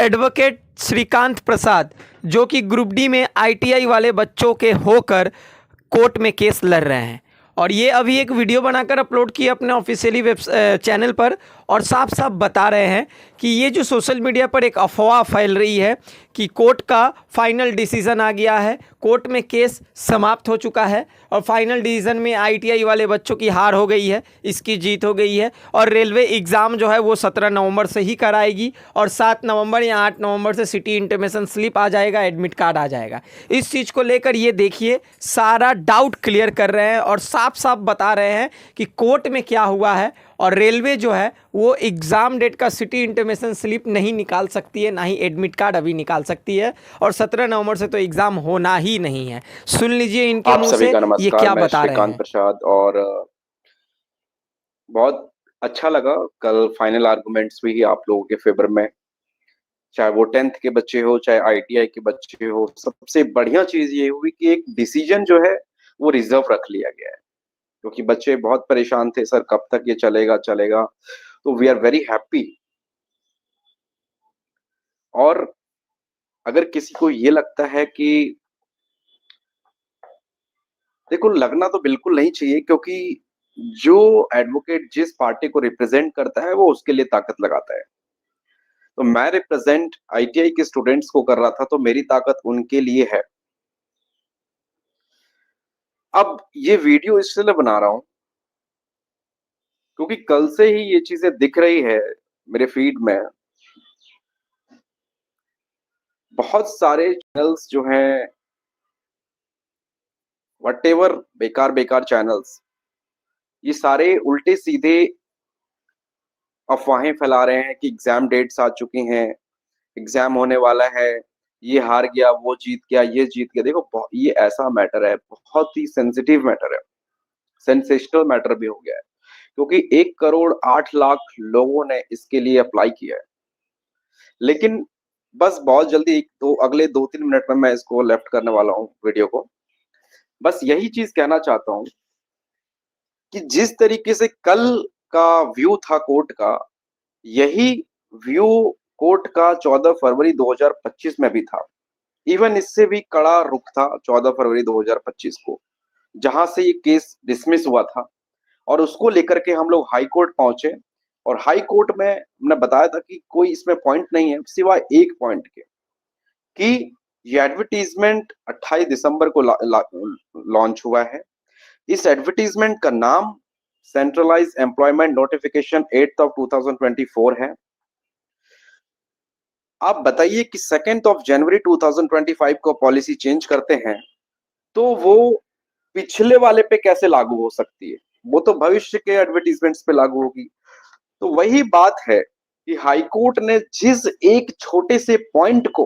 Advocate Shrikant प्रसाद, जो कि group D में आईटीआई वाले बच्चों के होकर कोर्ट में केस लड़ रहे हैं। और ये अभी एक वीडियो बनाकर अपलोड किया अपने ऑफिशियली वेब चैनल पर, और साफ साफ बता रहे हैं कि ये जो सोशल मीडिया पर एक अफवाह फैल रही है कि कोर्ट का फाइनल डिसीज़न आ गया है, कोर्ट में केस समाप्त हो चुका है और फाइनल डिसीज़न में आईटीआई वाले बच्चों की हार हो गई है, इसकी जीत हो गई है, और रेलवे एग्ज़ाम जो है वो 17 नवंबर से ही कराएगी और 7 नवंबर या 8 नवंबर से सिटी इंटीमेशन स्लिप आ जाएगा, एडमिट कार्ड आ जाएगा। इस चीज़ को लेकर ये देखिए सारा डाउट क्लियर कर रहे हैं और साफ साफ बता रहे हैं कि कोर्ट में क्या हुआ है, और रेलवे जो है वो एग्ज़ाम डेट का सिटी इंटीमेशन स्लिप नहीं निकाल सकती है, ना ही एडमिट कार्ड अभी निकाल सकती है, और 17 नवंबर से तो एग्ज़ाम होना ही नहीं है। सुन लीजिए इनके मुंह से ये क्या बता रहे हैं। प्रसाद, और बहुत अच्छा लगा कल फाइनल आर्गुमेंट्स भी आप लोगों के फेवर में, चाहे वो 10th के बच्चे हो चाहे आईटीआई के बच्चे हो। सबसे बढ़िया चीज ये हुई कि एक डिसीजन जो है वो रिजर्व रख लिया गया है, क्योंकि बच्चे बहुत परेशान थे, सर कब तक ये चलेगा चलेगा। तो वी आर वेरी हैप्पी। और अगर किसी को ये लगता है कि, देखो लगना तो बिल्कुल नहीं चाहिए, क्योंकि जो एडवोकेट जिस पार्टी को रिप्रेजेंट करता है वो उसके लिए ताकत लगाता है। तो मैं रिप्रेजेंट आईटीआई के स्टूडेंट्स को कर रहा था, तो मेरी ताकत उनके लिए है। अब ये वीडियो इसलिए बना रहा हूं क्योंकि कल से ही ये चीजें दिख रही है मेरे फीड में। बहुत सारे चैनल्स जो हैं, व्हाटएवर बेकार बेकार चैनल्स, ये सारे उल्टे सीधे अफवाहें फैला रहे हैं कि एग्जाम डेट्स आ चुकी हैं, एग्जाम होने वाला है, ये हार गया, वो जीत गया, ये जीत गया। देखो ये ऐसा मैटर है, बहुत ही सेंसिटिव मैटर है, सेंसेशनल मैटर भी हो गया है, क्योंकि 1,08,00,000 लोगों ने इसके लिए अप्लाई किया है। लेकिन बस बहुत जल्दी अगले 2-3 मिनट में मैं इसको लेफ्ट करने वाला हूँ वीडियो को। बस यही चीज कहना चाहता हूँ कि जिस तरीके से कल का व्यू था कोर्ट का, यही व्यू कोर्ट का 14 फरवरी 2025 में भी था। इवन इससे भी कड़ा रुख था 14 फरवरी 2025 को, जहां से ये केस डिसमिस हुआ था, और उसको लेकर के हम लोग हाई कोर्ट पहुंचे। और हाई कोर्ट में हमने बताया था कि कोई इसमें पॉइंट नहीं है सिवाय एक पॉइंट के, कि ये एडवर्टीजमेंट 28 दिसंबर को लॉन्च हुआ है। इस एडवर्टीजमेंट का नाम सेंट्रलाइज एम्प्लॉयमेंट नोटिफिकेशन 8 ऑफ 2024 है। आप बताइए कि 2 जनवरी 2025 को पॉलिसी चेंज करते हैं तो वो पिछले वाले पे कैसे लागू हो सकती है? वो तो भविष्य के एडवर्टीजमेंट्स पे लागू होगी। तो वही बात है कि हाई कोर्ट ने जिस एक छोटे से पॉइंट को,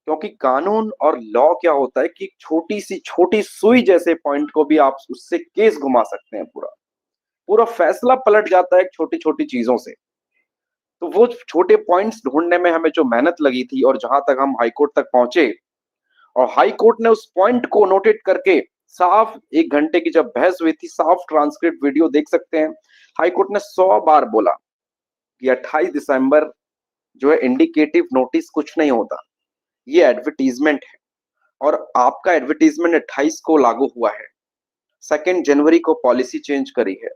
क्योंकि कानून और लॉ क्या होता है कि छोटी सी छोटी सुई जैसे पॉइंट को भी आप उससे केस घुमा सकते हैं, पूरा पूरा फैसला पलट जाता है छोटी छोटी चीजों से। तो वो छोटे पॉइंट्स ढूंढने में हमें जो मेहनत लगी थी, और जहां तक हम हाई कोर्ट तक पहुंचे, और हाई कोर्ट ने उस पॉइंट को नोटेट करके साफ 1 घंटे की जब बहस हुई थी, साफ ट्रांसक्रिप्ट वीडियो देख सकते हैं, हाई कोर्ट ने 100 बार बोला कि 28 दिसंबर जो है इंडिकेटिव नोटिस कुछ नहीं होता, ये एडवर्टीजमेंट है, और आपका एडवर्टीजमेंट 28 को लागू हुआ है। 2 जनवरी को पॉलिसी चेंज करी है,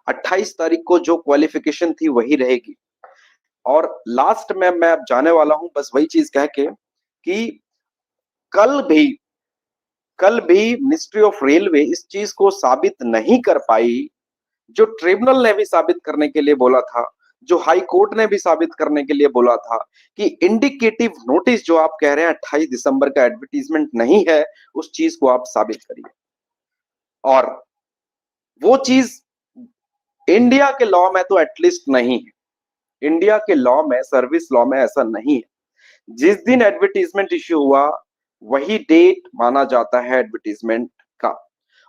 28 तारीख को जो क्वालिफिकेशन थी वही रहेगी। और लास्ट में मैं अब जाने वाला हूं बस वही चीज कह के कि कल भी मिनिस्ट्री ऑफ रेलवे इस चीज को साबित नहीं कर पाई, जो ट्रिब्यूनल ने भी साबित करने के लिए बोला था, जो हाई कोर्ट ने भी साबित करने के लिए बोला था कि इंडिकेटिव नोटिस जो आप कह रहे हैं 28 दिसंबर का एडवर्टीजमेंट नहीं है, उस चीज को आप साबित करिए। और वो चीज इंडिया के लॉ में तो एटलीस्ट नहीं है, इंडिया के लॉ में, सर्विस लॉ में ऐसा नहीं है। जिस दिन एडवर्टीजमेंट इश्यू हुआ वही डेट माना जाता है एडवर्टीजमेंट का।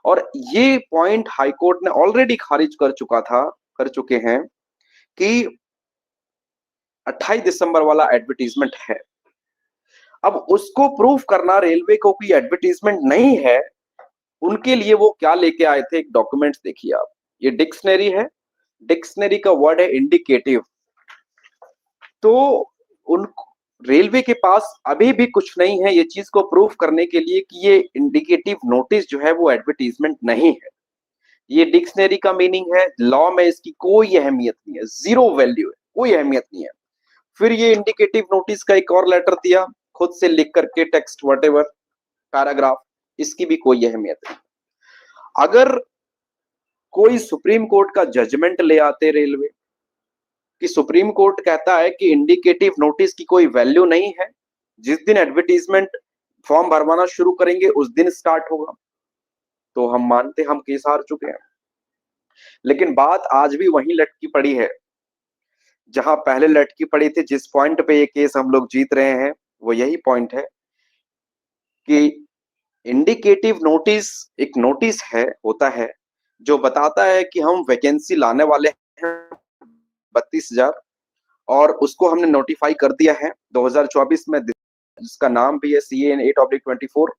और ये पॉइंट हाई कोर्ट ने ऑलरेडी खारिज कर चुके हैं कि 28 दिसंबर वाला एडवर्टीजमेंट है। अब उसको प्रूफ करना रेलवे को कि एडवर्टीजमेंट नहीं है, उनके लिए वो क्या लेके आए थे, एक डॉक्यूमेंट देखिए आप। ये डिक्शनरी है, डिक्शनरी का वर्ड है इंडिकेटिव। तो उन रेलवे के पास अभी भी कुछ नहीं है ये चीज को प्रूव करने के लिए कि ये इंडिकेटिव नोटिस जो है वो एडवर्टीजमेंट नहीं है। ये डिक्शनरी का मीनिंग है, लॉ में इसकी कोई अहमियत नहीं है, जीरो वैल्यू है, कोई अहमियत नहीं है। फिर ये इंडिकेटिव नोटिस का एक और लेटर दिया खुद से लिख करके, टेक्स्ट व्हाटएवर पैराग्राफ, इसकी भी कोई अहमियत नहीं। अगर कोई सुप्रीम कोर्ट का जजमेंट ले आते रेलवे कि सुप्रीम कोर्ट कहता है कि इंडिकेटिव नोटिस की कोई वैल्यू नहीं है, जिस दिन एडवर्टीजमेंट फॉर्म भरवाना शुरू करेंगे उस दिन स्टार्ट होगा, तो हम मानते हम केस हार चुके हैं। लेकिन बात आज भी वहीं लटकी पड़ी है जहां पहले लटकी पड़ी थी। जिस पॉइंट पे ये केस हम लोग जीत रहे हैं वो यही पॉइंट है कि इंडिकेटिव नोटिस एक नोटिस है, होता है, जो बताता है कि हम वैकेंसी लाने वाले हैं 32,000 और उसको हमने नोटिफाई कर दिया है 2024 में, जिसका नाम भी है CAN 8/24।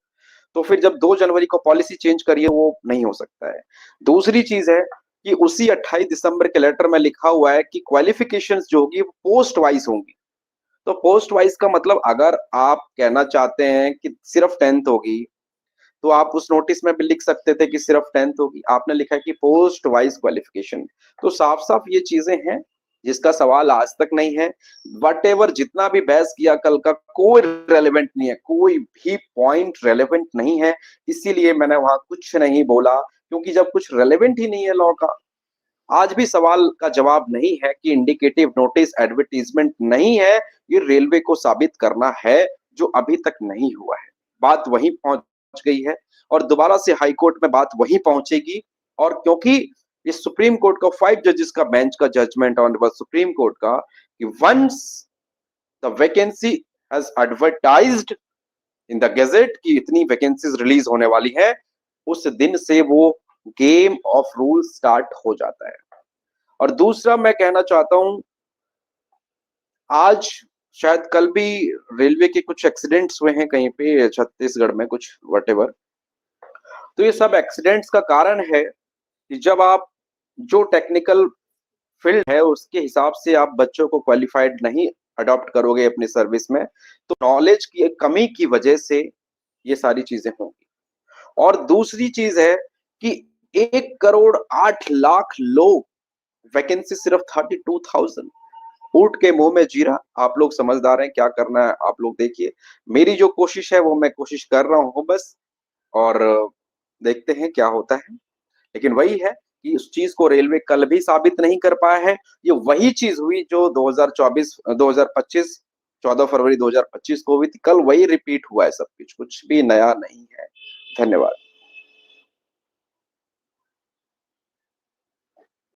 तो फिर जब 2 जनवरी को पॉलिसी चेंज करिए वो नहीं हो सकता है। दूसरी चीज है कि उसी 28 दिसंबर के लेटर में लिखा हुआ है कि क्वालिफिकेशंस जो होगी वो पोस्ट वाइज होंगी। तो पोस्ट वाइज का मतलब अगर आप कहना चाहते हैं कि सिर्फ 10th होगी तो आप उस नोटिस में भी लिख सकते थे कि सिर्फ 10th होगी, आपने लिखा है कि पोस्ट वाइज क्वालिफिकेशन। तो साफ साफ ये चीजें हैं जिसका सवाल आज तक नहीं है। वट जितना भी बहस किया कल का, कोई रेलेवेंट नहीं है, कोई भी पॉइंट रेलेवेंट नहीं है। इसीलिए मैंने वहां कुछ नहीं बोला, क्योंकि जब कुछ रेलेवेंट ही नहीं है लॉ का, आज भी सवाल का जवाब नहीं है कि इंडिकेटिव नोटिस एडवर्टीजमेंट नहीं है, ये रेलवे को साबित करना है, जो अभी तक नहीं हुआ है। बात वहीं पहुंच गई है और दोबारा से हाई कोर्ट में बात वहीं पहुंचेगी। और क्योंकि इस सुप्रीम कोर्ट का 5 जजेस का बेंच का जजमेंट ऑन सुप्रीम कोर्ट का कि once the vacancy has advertised in the gazette कि इतनी वैकेंसीज रिलीज होने वाली है, उस दिन से वो गेम ऑफ रूल स्टार्ट हो जाता है। और दूसरा मैं कहना चाहता हूं, आज शायद कल भी रेलवे के कुछ एक्सीडेंट्स हुए हैं कहीं पे छत्तीसगढ़ में, कुछ व्हाटएवर। तो ये सब एक्सीडेंट्स का कारण है कि जब आप जो टेक्निकल फील्ड है उसके हिसाब से आप बच्चों को क्वालिफाइड नहीं अडॉप्ट करोगे अपनी सर्विस में, तो नॉलेज की कमी की वजह से ये सारी चीजें होंगी। और दूसरी चीज है कि 1,08,00,000 लोग, वैकेंसी सिर्फ 32,000, ऊंट के मुंह में जीरा। आप लोग समझदार हैं, क्या करना है आप लोग देखिए। मेरी जो कोशिश है वो मैं कोशिश कर रहा हूं बस, और देखते हैं क्या होता है। लेकिन वही है कि उस चीज को रेलवे कल भी साबित नहीं कर पाया है। ये वही चीज हुई जो 2025 14 फरवरी 2025 को हुई थी, कल वही रिपीट हुआ है सब कुछ भी नया नहीं है। धन्यवाद।